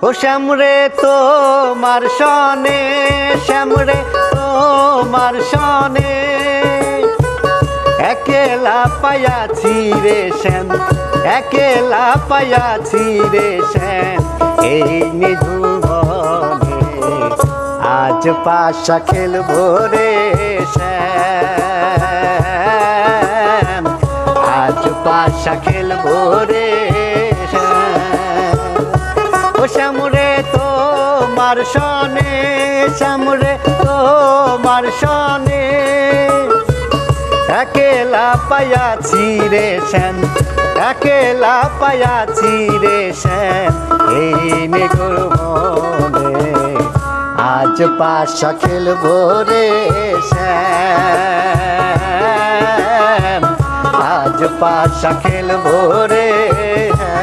ও শ্যামরে তোমার সনে, শ্যামরে তোমার সনে একেলা পাইয়াছি রে শ্যাম, একেলা পাইয়াছি রে শ্যাম এই নিধুবনে। আজ পাশা খেলবো রে শ্যাম, আজ পাশা খেলবো রে শ্যাম। ও শ্যামরে তোমার সনে, শ্যামরে তোমার সনে একেলা পাইয়াছি রে শ্যাম, একেলা পাইয়াছি রে শ্যাম এই নিধুবনে। আজ পাশা খেলবো রে শ্যাম, আজ পাশা খেলবো রে শ্যাম।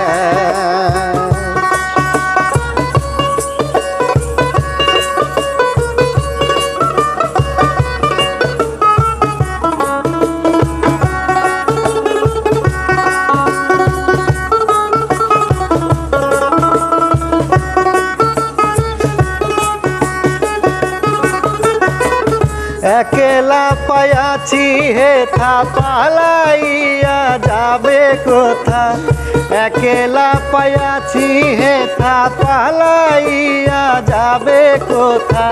একেলা পাইয়াছি হেথা পালাইয়া যাবে কোথা, একেলা পাইয়াছি হেথা পালাইয়া যাবে কোথা।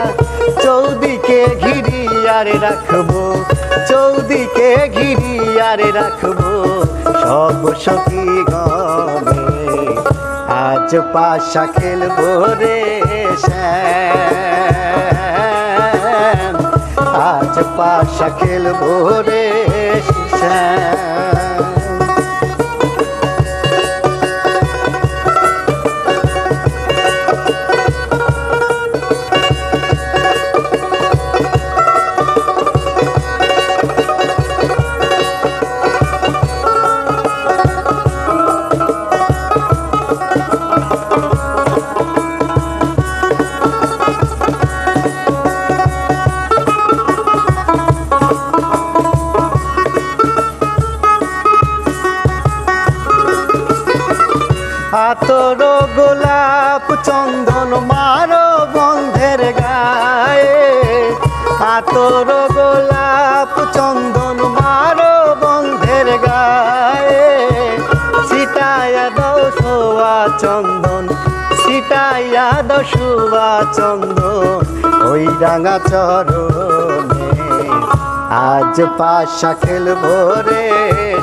চৌদিকে ঘিরিয়ারে রাখবো, চৌদিকে ঘিরিয়ারে রাখবো সব সখী গণে। আজ পাশা খেলবো রে শ্যাম, আজ পাশা খেলবো রে শ্যাম। আতর গোলাপ চন্দন মারো বন্ধের গায়ে, আতর গোলাপ চন্দন মারো বন্ধের গায়ে। ছিটাইয়া দাও সোয়া চন্দন, ছিটাইয়া দাও সোয়া চন্দন ওই রাঙা চরণে। আজ পাশা খেলবো রে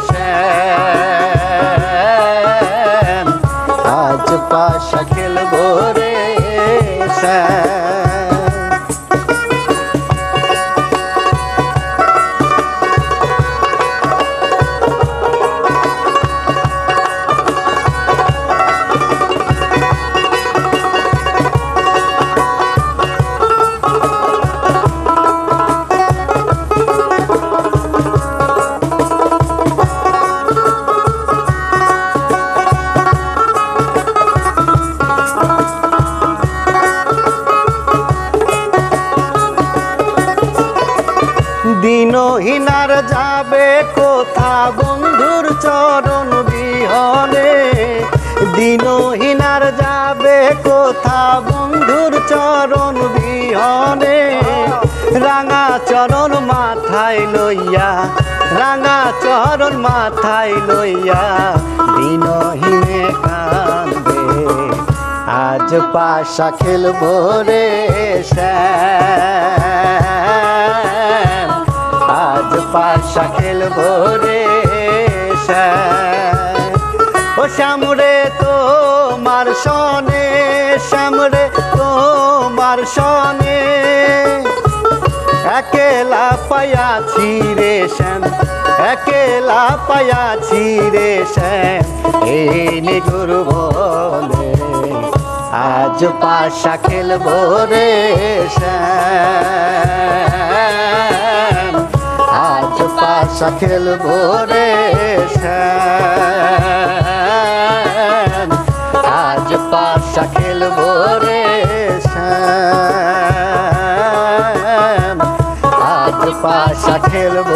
শ্যাম, আজ পাশা খেলবো রে শ্যাম। দিনহীনার যাবে কোথা বন্ধুর চরণ বিহনে, দিনহীনার যাবে কোথা বন্ধুর চরণ বিহনে। রাঙা চরণ মাথায় লইয়া, রাঙা চরণ মাথায় লইয়া দিনহীনে কান্দে। আজ পাশা খেলবো রে শ্যাম, আজ পাশা খেলবো রে শ্যাম। ও শ্যামরে তোমার সনে, শ্যামরে তোমার সনে একেলা পাইয়াছি রে শ্যাম, একেলা পাইয়াছি রে শ্যাম এই নিধুবনে। আজ পাশা খেলবো রে শ্যাম, আজ পাশা খেলবো রে শ্যাম, আজ পাশা খেলবো রে শ্যাম, আজ পাশা খেলবো